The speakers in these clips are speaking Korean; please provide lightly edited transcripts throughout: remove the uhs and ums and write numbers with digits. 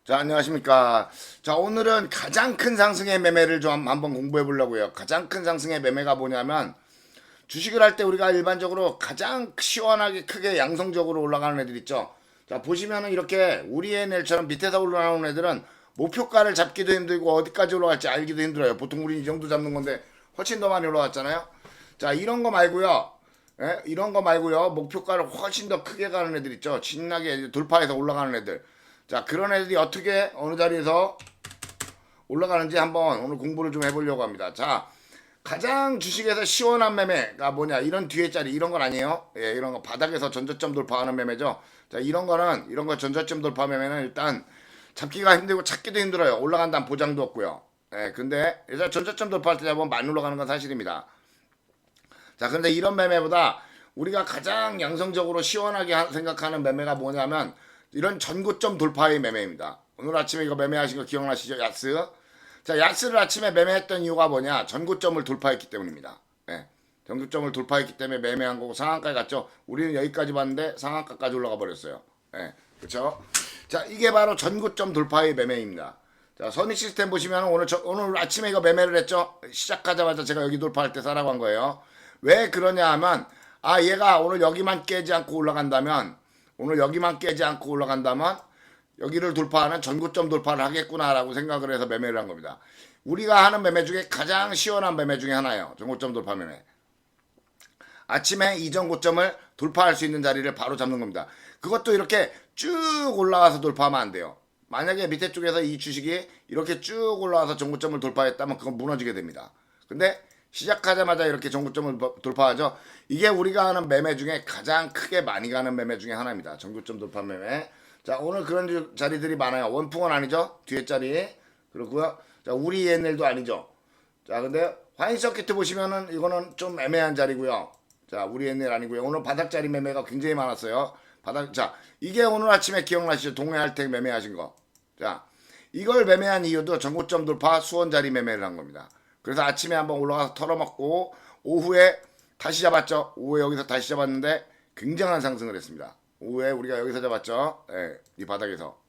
자, 안녕하십니까. 자, 오늘은 가장 큰 상승의 매매를 좀 한번 공부해 보려고요. 가장 큰 상승의 매매가 뭐냐면, 주식을 할 때 우리가 일반적으로 가장 시원하게 크게 양성적으로 올라가는 애들 있죠. 자, 보시면은 이렇게 우리의 넬처럼 밑에서 올라오는 애들은 목표가를 잡기도 힘들고 어디까지 올라갈지 알기도 힘들어요. 보통 우리 이 정도 잡는 건데 훨씬 더 많이 올라갔잖아요. 자, 이런 거 말고요. 예? 이런 거 말고요. 목표가를 훨씬 더 크게 가는 애들 있죠. 신나게 돌파해서 올라가는 애들. 자, 그런 애들이 어떻게 어느 자리에서 올라가는지 한번 오늘 공부를 좀 해보려고 합니다. 자, 가장 주식에서 시원한 매매가 뭐냐? 이런 뒤에 자리 이런 건 아니에요. 예, 이런 거 바닥에서 전저점 돌파하는 매매죠. 자, 이런 거 전저점 돌파 매매는 일단 잡기가 힘들고 찾기도 힘들어요. 올라간다는 보장도 없고요. 예, 근데 일단 전저점 돌파할 때 잡으면 많이 올라가는 건 사실입니다. 자, 근데 이런 매매보다 우리가 가장 양성적으로 시원하게 생각하는 매매가 뭐냐면 이런 전고점 돌파의 매매입니다. 오늘 아침에 이거 매매하신 거 기억나시죠? 야스. 자, 야스를 아침에 매매했던 이유가 뭐냐? 전고점을 돌파했기 때문입니다. 예. 전고점을 돌파했기 때문에 매매한 거고 상한가에 갔죠. 우리는 여기까지 봤는데 상한가까지 올라가 버렸어요. 예. 그렇죠? 자, 이게 바로 전고점 돌파의 매매입니다. 자, 선익 시스템 보시면 오늘 아침에 이거 매매를 했죠. 시작하자마자 제가 여기 돌파할 때 사라고 한 거예요. 왜 그러냐 하면 얘가 오늘 여기만 깨지 않고 올라간다면 여기를 돌파하는 전고점 돌파를 하겠구나라고 생각을 해서 매매를 한 겁니다. 우리가 하는 매매 중에 가장 시원한 매매 중에 하나예요. 전고점 돌파 매매. 아침에 이전 고점을 돌파할 수 있는 자리를 바로 잡는 겁니다. 그것도 이렇게 쭉 올라와서 돌파하면 안 돼요. 만약에 밑에 쪽에서 이 주식이 이렇게 쭉 올라와서 전고점을 돌파했다면 그건 무너지게 됩니다. 근데 시작하자마자 이렇게 전고점을 돌파하죠. 이게 우리가 하는 매매 중에 가장 크게 많이 가는 매매 중에 하나입니다. 전고점 돌파 매매. 자, 오늘 그런 자리들이 많아요. 원풍은 아니죠. 뒤에 자리. 그렇고요. 자, 우리 옛날도 아니죠. 자, 근데 화인 서킷 보시면은 이거는 좀 애매한 자리고요. 자, 우리 옛날 아니고요. 오늘 바닥 자리 매매가 굉장히 많았어요. 자, 이게 오늘 아침에 기억나시죠? 동해알텍 매매하신 거. 자, 이걸 매매한 이유도 전고점 돌파 수원 자리 매매를 한 겁니다. 그래서 아침에 한번 올라가서 털어먹고 오후에 다시 잡았죠. 오후에 여기서 다시 잡았는데 굉장한 상승을 했습니다. 오후에 우리가 여기서 잡았죠. 예, 이 바닥에서.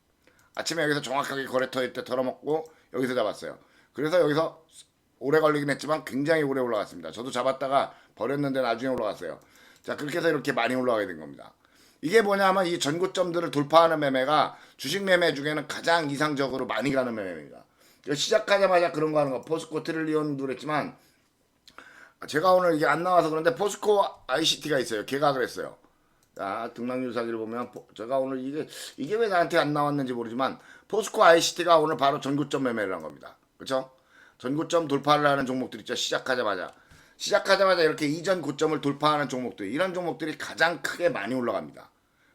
아침에 여기서 정확하게 거래터일 때 털어먹고 여기서 잡았어요. 그래서 여기서 오래 걸리긴 했지만 굉장히 오래 올라갔습니다. 저도 잡았다가 버렸는데 나중에 올라갔어요. 자, 그렇게 해서 이렇게 많이 올라가게 된 겁니다. 이게 뭐냐면 이 전고점들을 돌파하는 매매가 주식 매매 중에는 가장 이상적으로 많이 가는 매매입니다. 시작하자마자 그런 거 하는 거. 포스코 트릴리온도 그랬지만 제가 오늘 이게 안 나와서 그런데 포스코 ICT가 있어요. 걔가 그랬어요. 자, 등락률 사기를 보면 제가 오늘 이게 왜 나한테 안 나왔는지 모르지만 포스코 ICT가 오늘 바로 전고점 매매를 한 겁니다. 그렇죠? 전고점 돌파를 하는 종목들 있죠. 시작하자마자 이렇게 이전 고점을 돌파하는 종목들, 이런 종목들이 가장 크게 많이 올라갑니다.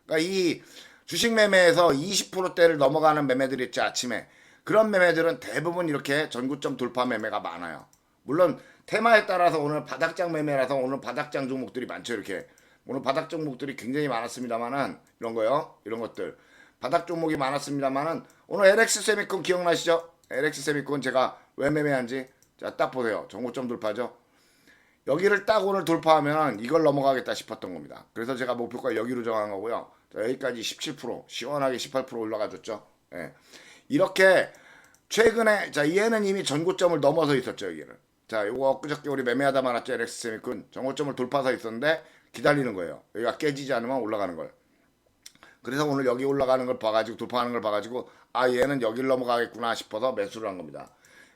그러니까 이 주식 매매에서 20%대를 넘어가는 매매들이 있죠. 아침에 그런 매매들은 대부분 이렇게 전고점 돌파 매매가 많아요. 물론 테마에 따라서 오늘 바닥장 매매라서 오늘 바닥장 종목들이 많죠. 이렇게 오늘 바닥 종목들이 굉장히 많았습니다만은 이런 거요. 이런 것들 바닥 종목이 많았습니다만은 오늘 LX 세미콘 기억나시죠? LX 세미콘 제가 왜 매매한지 자, 딱 보세요. 전고점 돌파죠. 여기를 딱 오늘 돌파하면 이걸 넘어가겠다 싶었던 겁니다. 그래서 제가 목표가 여기로 정한 거고요. 자, 여기까지 17% 시원하게 18% 올라가줬죠. 예. 이렇게 최근에 자, 얘는 이미 전고점을 넘어서 있었죠. 여기를. 자, 요거 엊그저께 우리 매매하다 말았죠. LX 세미콘 전고점을 돌파서 있었는데 기다리는 거예요. 여기가 깨지지 않으면 올라가는 걸. 그래서 오늘 여기 올라가는 걸 봐가지고 돌파하는 걸 봐가지고 얘는 여기를 넘어가겠구나 싶어서 매수를 한 겁니다.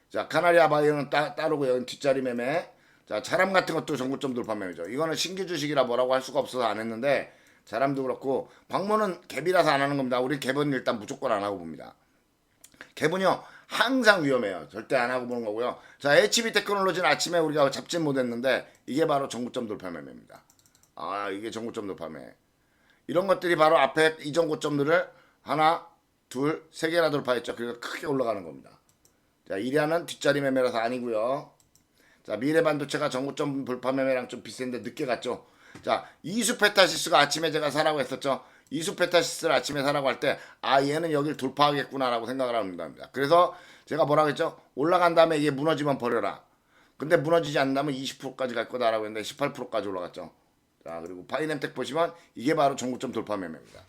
자, 카나리아 바이오는 따르고 여기 뒷자리 매매. 자, 자람 같은 것도 전고점 돌파 매매죠. 이거는 신규 주식이라 뭐라고 할 수가 없어서 안 했는데 자람도 그렇고 광모는 갭이라서 안 하는 겁니다. 우리 갭은 일단 무조건 안 하고 봅니다. 갭은요 항상 위험해요. 절대 안 하고 보는 거고요. 자, HB 테크놀로지는 아침에 우리가 잡진 못했는데 이게 바로 전고점 돌파 매매입니다. 이게 전고점 돌파 매매. 이런 것들이 바로 앞에 이전 고점들을 하나, 둘, 세 개나 돌파했죠. 그래서 크게 올라가는 겁니다. 자, 이리아는 뒷자리 매매라서 아니고요. 자, 미래반도체가 전고점 돌파 매매랑 좀 비슷한데 늦게 갔죠. 자, 이수페타시스가 아침에 제가 사라고 했었죠. 이수페타시스를 아침에 사라고 할 때 얘는 여길 돌파하겠구나라고 생각을 합니다. 그래서 제가 뭐라고 했죠? 올라간 다음에 이게 무너지면 버려라. 근데 무너지지 않는다면 20%까지 갈 거다라고 했는데 18%까지 올라갔죠. 자, 그리고 파이nem텍 보시면 이게 바로 전고점 돌파 매매입니다.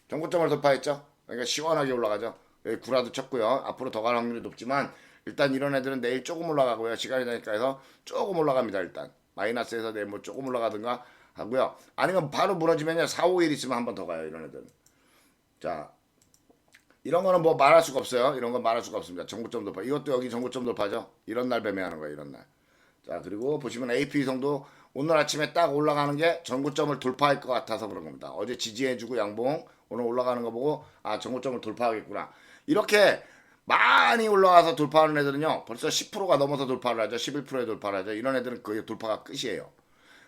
전고점을 돌파했죠. 그러니까 시원하게 올라가죠. 여기 구라도 쳤고요. 앞으로 더 갈 확률이 높지만 일단 이런 애들은 내일 조금 올라가고요. 시간이 되니까 해서 조금 올라갑니다. 일단 마이너스에서 내일 뭐 조금 올라가든가 하고요. 아니면 바로 무너지면요 4, 5일 있으면 한 번 더 가요. 이런 애들은. 자, 이런 거는 뭐 말할 수가 없어요. 이런 건 말할 수가 없습니다. 전고점 돌파. 이것도 여기 전고점 돌파죠. 이런 날 매매하는 거예요. 이런 날. 자, 그리고 보시면 AP 이성도 오늘 아침에 딱 올라가는 게 전고점을 돌파할 것 같아서 그런 겁니다. 어제 지지해주고 양봉 오늘 올라가는 거 보고 아 전고점을 돌파하겠구나. 이렇게 많이 올라와서 돌파하는 애들은요 벌써 10%가 넘어서 돌파를 하죠. 11%에 돌파를 하죠. 이런 애들은 거의 돌파가 끝이에요.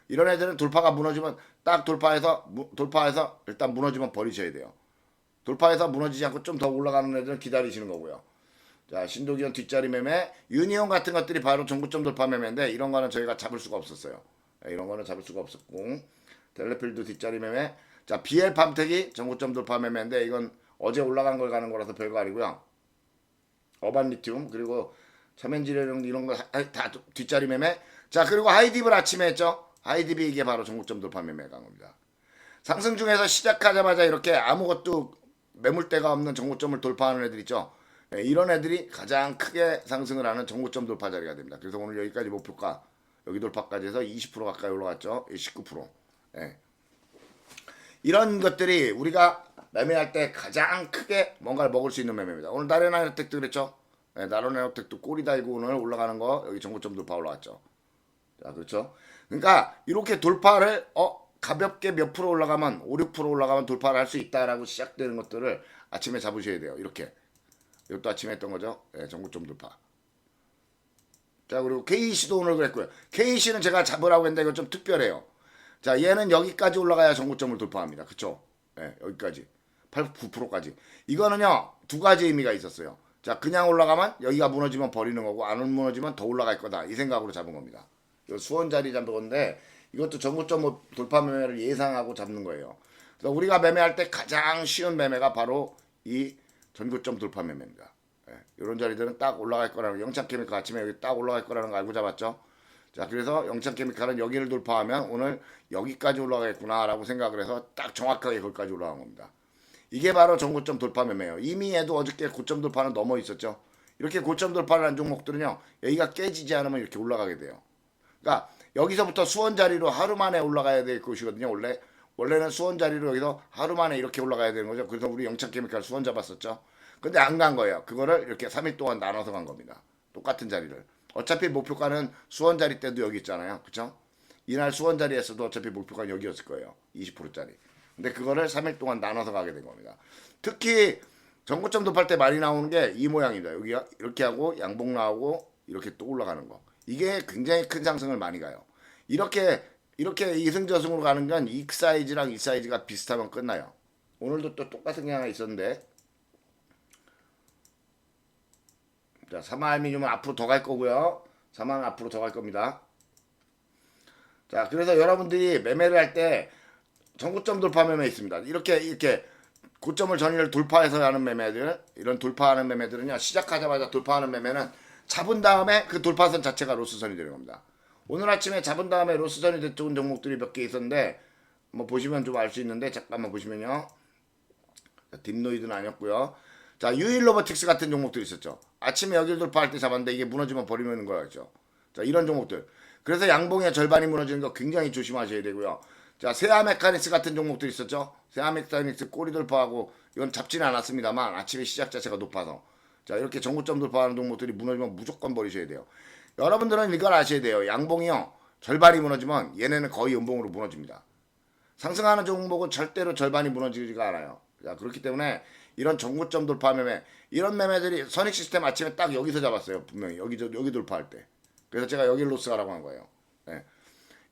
이런 애들은 돌파가 무너지면 딱 돌파해서 일단 무너지면 버리셔야 돼요. 돌파해서 무너지지 않고 좀 더 올라가는 애들은 기다리시는 거고요. 자, 신도기현 뒷자리 매매, 유니온 같은 것들이 바로 전고점 돌파 매매인데 이런 거는 저희가 잡을 수가 없었어요. 이런 거는 잡을 수가 없었고 델레필드 뒷자리 매매. 자, BL 팜텍이 전고점 돌파 매매인데 이건 어제 올라간 걸 가는 거라서 별거 아니고요. 어반 리튬 그리고 차면지뢰용 이런 거 다 뒷자리 매매. 자, 그리고 하이딥을 아침에 했죠. 하이딥이 이게 바로 전고점 돌파 매매 간 겁니다. 상승 중에서 시작하자마자 이렇게 아무것도 매물대가 없는 전고점을 돌파하는 애들 있죠. 이런 애들이 가장 크게 상승을 하는 전고점 돌파 자리가 됩니다. 그래서 오늘 여기까지 목표가 여기 돌파까지 해서 20% 가까이 올라갔죠. 19%. 예. 이런 것들이 우리가 매매할 때 가장 크게 뭔가를 먹을 수 있는 매매입니다. 오늘 나레나이어텍도 그랬죠. 예, 나레나이어텍도 꼬리 달고 오늘 올라가는 거 여기 전고점 돌파 올라갔죠. 자, 그렇죠. 그러니까 이렇게 돌파를 가볍게 몇 프로 올라가면 5, 6% 올라가면 돌파를 할 수 있다라고 시작되는 것들을 아침에 잡으셔야 돼요. 이렇게. 이것도 아침에 했던 거죠. 예, 전고점 돌파. 자, 그리고 KC도 오늘 그랬고요. KC는 제가 잡으라고 했는데 이거 좀 특별해요. 자, 얘는 여기까지 올라가야 전고점을 돌파합니다. 그쵸? 예, 여기까지. 8, 9%까지. 이거는요, 두 가지 의미가 있었어요. 자, 그냥 올라가면 여기가 무너지면 버리는 거고, 안 무너지면 더 올라갈 거다. 이 생각으로 잡은 겁니다. 이거 수원 자리 잡은 건데, 이것도 전고점 돌파 매매를 예상하고 잡는 거예요. 그래서 우리가 매매할 때 가장 쉬운 매매가 바로 이 전고점 돌파 매매입니다. 예, 이런 자리들은 딱 올라갈 거라는 거. 영창케미칼 아침에 여기 딱 올라갈 거라는 거 알고 잡았죠. 자, 그래서 영창케미칼은 여기를 돌파하면 오늘 여기까지 올라가겠구나 라고 생각을 해서 딱 정확하게 거기까지 올라간 겁니다. 이게 바로 전고점 돌파 매매예요. 이미 얘도 어저께 고점 돌파는 넘어 있었죠. 이렇게 고점 돌파를 한 종목들은요 여기가 깨지지 않으면 이렇게 올라가게 돼요. 그러니까 여기서부터 수원 자리로 하루 만에 올라가야 될 것이거든요. 원래는 수원 자리로 여기서 하루 만에 이렇게 올라가야 되는 거죠. 그래서 우리 영창케미칼 수원 잡았었죠. 근데 안 간 거예요. 그거를 이렇게 3일 동안 나눠서 간 겁니다. 똑같은 자리를. 어차피 목표가는 수원 자리 때도 여기 있잖아요. 그쵸? 이날 수원 자리에서도 어차피 목표가 여기였을 거예요. 20%짜리. 근데 그거를 3일 동안 나눠서 가게 된 겁니다. 특히 전고점 dob할 때 많이 나오는 게 이 모양입니다. 여기가 이렇게 하고 양봉 나오고 이렇게 또 올라가는 거. 이게 굉장히 큰 상승을 많이 가요. 이렇게 이승저승으로 가는 건 이 사이즈랑 이 사이즈가 비슷하면 끝나요. 오늘도 또 똑같은 게 하나 있었는데 자, 사마알미늄은 앞으로 더 갈 거고요. 사마는 앞으로 더 갈 겁니다. 자, 그래서 여러분들이 매매를 할 때 전고점 돌파 매매 있습니다. 이렇게 고점을 전일 돌파해서 하는 매매들, 이런 돌파하는 매매들은요, 시작하자마자 돌파하는 매매는 잡은 다음에 그 돌파선 자체가 로스선이 되는 겁니다. 오늘 아침에 잡은 다음에 로스선이 됐던 종목들이 몇 개 있었는데, 뭐 보시면 좀 알 수 있는데, 잠깐만 보시면요. 딥노이드는 아니었고요. 자, 유일로보틱스 같은 종목들이 있었죠. 아침에 여기를 돌파할 때 잡았는데 이게 무너지면 버리는 거였죠. 자, 이런 종목들. 그래서 양봉의 절반이 무너지는 거 굉장히 조심하셔야 되고요. 자, 세아메카닉스 같은 종목들이 있었죠. 세아메카닉스 꼬리 돌파하고 이건 잡지는 않았습니다만 아침에 시작 자체가 높아서 자, 이렇게 전고점 돌파하는 종목들이 무너지면 무조건 버리셔야 돼요. 여러분들은 이걸 아셔야 돼요. 양봉이요. 절반이 무너지면 얘네는 거의 연봉으로 무너집니다. 상승하는 종목은 절대로 절반이 무너지지가 않아요. 자, 그렇기 때문에 이런 전고점 돌파 매매, 이런 매매들이 선익 시스템 아침에 딱 여기서 잡았어요. 분명히 여기 돌파할 때. 그래서 제가 여기 로스하라고 한 거예요. 네.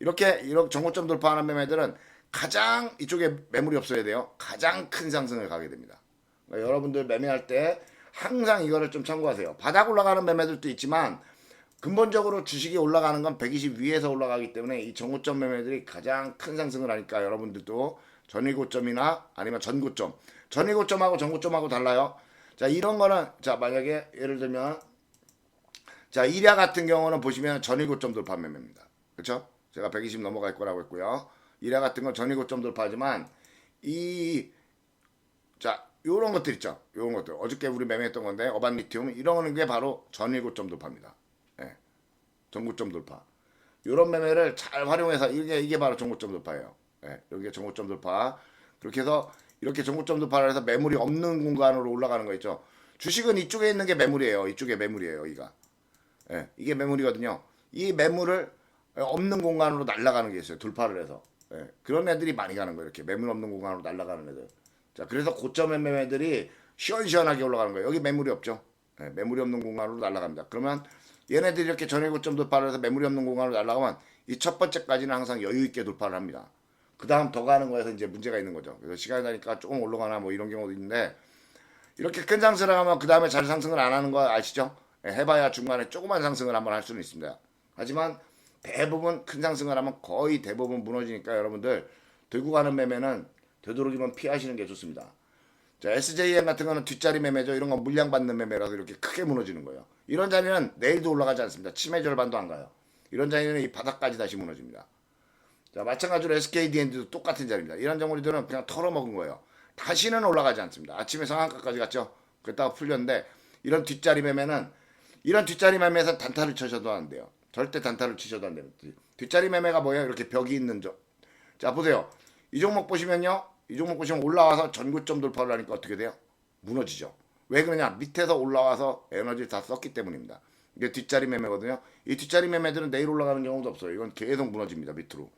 이렇게 전고점 돌파하는 매매들은 가장 이쪽에 매물이 없어야 돼요. 가장 큰 상승을 가게 됩니다. 그러니까 여러분들 매매할 때 항상 이거를 좀 참고하세요. 바닥 올라가는 매매들도 있지만 근본적으로 주식이 올라가는 건 120 위에서 올라가기 때문에 이 전고점 매매들이 가장 큰 상승을 하니까 여러분들도 전위고점이나 아니면 전고점, 전위고점하고 전고점하고 달라요. 자, 이런 거는 자, 만약에 예를 들면 자, 이랴 같은 경우는 보시면 전위고점 돌파 매매입니다. 그렇죠? 제가 120 넘어갈 거라고 했고요. 이랴 같은 건 전위고점 돌파하지만 자, 요런 것들 있죠. 요런 것들. 어저께 우리 매매했던 건데 어반 리튬 이런 게 바로 전일 고점 돌파입니다. 예. 전고점 돌파. 요런 매매를 잘 활용해서 이게 바로 전고점 돌파예요. 예. 여기가 전고점 돌파. 그렇게 해서 이렇게 전고점 돌파를 해서 매물이 없는 공간으로 올라가는 거 있죠. 주식은 이쪽에 있는 게 매물이에요. 이쪽에 매물이에요. 여기가. 예. 이게 매물이거든요. 이 매물을 없는 공간으로 날아가는 게 있어요. 돌파를 해서. 예. 그런 애들이 많이 가는 거예요. 이렇게 매물 없는 공간으로 날아가는 애들. 자, 그래서 고점의 매매들이 시원시원하게 올라가는 거예요. 여기 매물이 없죠. 예, 매물이 없는 공간으로 날아갑니다. 그러면 얘네들이 이렇게 전일 고점 돌파를 해서 매물이 없는 공간으로 날아가면 이 첫 번째까지는 항상 여유 있게 돌파를 합니다. 그 다음 더 가는 거에서 이제 문제가 있는 거죠. 그래서 시간이 나니까 조금 올라가나 뭐 이런 경우도 있는데 이렇게 큰 상승을 하면 그 다음에 잘 상승을 안 하는 거 아시죠? 예, 해봐야 중간에 조그만 상승을 한번 할 수는 있습니다. 하지만 대부분 큰 상승을 하면 거의 대부분 무너지니까 여러분들 들고 가는 매매는 되도록이면 피하시는 게 좋습니다. 자, SJM 같은 거는 뒷자리 매매죠. 이런 건 물량 받는 매매라서 이렇게 크게 무너지는 거예요. 이런 자리는 내일도 올라가지 않습니다. 치매 절반도 안 가요. 이런 자리는 이 바닥까지 다시 무너집니다. 자, 마찬가지로 SKDN도 똑같은 자리입니다. 이런 정리들은 그냥 털어먹은 거예요. 다시는 올라가지 않습니다. 아침에 상한가까지 갔죠. 그랬다가 풀렸는데 이런 뒷자리 매매는 이런 뒷자리 매매에서 단타를 쳐셔도 안 돼요. 절대 단타를 치셔도 안 됩니다. 뒷자리 매매가 뭐예요? 이렇게 벽이 있는 자, 보세요. 이 종목 보시면요. 이 종목 보시면 올라와서 전고점 돌파를 하니까 어떻게 돼요? 무너지죠. 왜 그러냐? 밑에서 올라와서 에너지를 다 썼기 때문입니다. 이게 뒷자리 매매거든요. 이 뒷자리 매매들은 내일 올라가는 경우도 없어요. 이건 계속 무너집니다. 밑으로.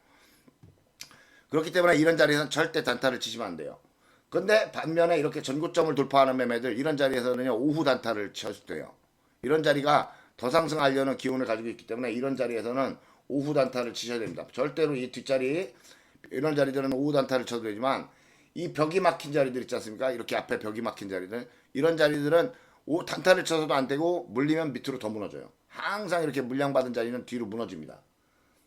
그렇기 때문에 이런 자리에서는 절대 단타를 치시면 안 돼요. 근데 반면에 이렇게 전고점을 돌파하는 매매들 이런 자리에서는요. 오후 단타를 쳐도 돼요. 이런 자리가 더 상승하려는 기운을 가지고 있기 때문에 이런 자리에서는 오후 단타를 치셔야 됩니다. 절대로 이 뒷자리 이런 자리들은 오후 단타를 쳐도 되지만 이 벽이 막힌 자리들 있지 않습니까? 이렇게 앞에 벽이 막힌 자리들 이런 자리들은 단타를 쳐서도 안 되고 물리면 밑으로 더 무너져요. 항상 이렇게 물량 받은 자리는 뒤로 무너집니다.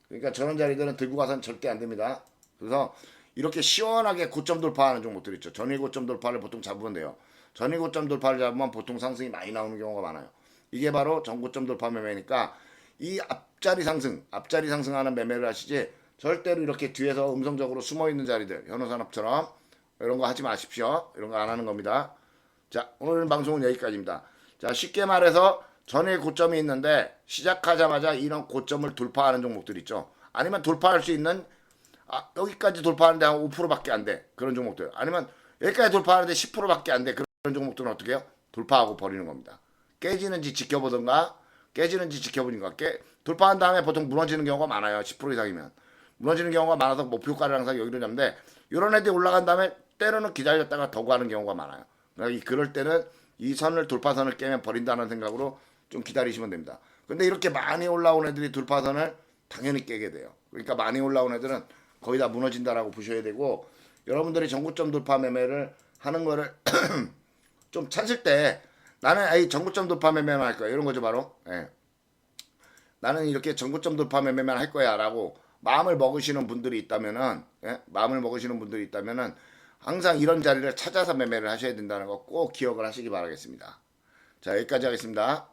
그러니까 저런 자리들은 들고 가서는 절대 안 됩니다. 그래서 이렇게 시원하게 고점 돌파하는 종목들 있죠. 전일 고점 돌파를 보통 잡으면 돼요. 전일 고점 돌파를 잡으면 보통 상승이 많이 나오는 경우가 많아요. 이게 바로 전고점 돌파 매매니까 이 앞자리 상승하는 매매를 하시지 절대로 이렇게 뒤에서 음성적으로 숨어있는 자리들 현호산업처럼 이런 거 하지 마십시오. 이런 거 안 하는 겁니다. 자, 오늘 방송은 여기까지입니다. 자, 쉽게 말해서 전일 고점이 있는데 시작하자마자 이런 고점을 돌파하는 종목들 있죠. 아니면 돌파할 수 있는 여기까지 돌파하는데 한 5%밖에 안 돼. 그런 종목들. 아니면 여기까지 돌파하는데 10%밖에 안 돼. 그런 종목들은 어떻게 해요? 돌파하고 버리는 겁니다. 깨지는지 지켜보던가 깨지는지 지켜보니까 돌파한 다음에 보통 무너지는 경우가 많아요. 10% 이상이면. 무너지는 경우가 많아서 목표가를 항상 여기로 잡는데 이런 애들이 올라간 다음에 때로는 기다렸다가 더 가는 경우가 많아요. 그러니까 그럴 때는 이 선을 돌파선을 깨면 버린다는 생각으로 좀 기다리시면 됩니다. 근데 이렇게 많이 올라온 애들이 돌파선을 당연히 깨게 돼요. 그러니까 많이 올라온 애들은 거의 다 무너진다라고 보셔야 되고 여러분들이 전고점 돌파 매매를 하는 거를 좀 찾을 때 나는 전고점 돌파 매매만 할 거야. 이런 거죠 바로. 예. 나는 이렇게 전고점 돌파 매매만 할 거야 라고 마음을 먹으시는 분들이 있다면은 마음을 먹으시는 분들이 있다면은 항상 이런 자리를 찾아서 매매를 하셔야 된다는 거 꼭 기억을 하시기 바라겠습니다. 자, 여기까지 하겠습니다.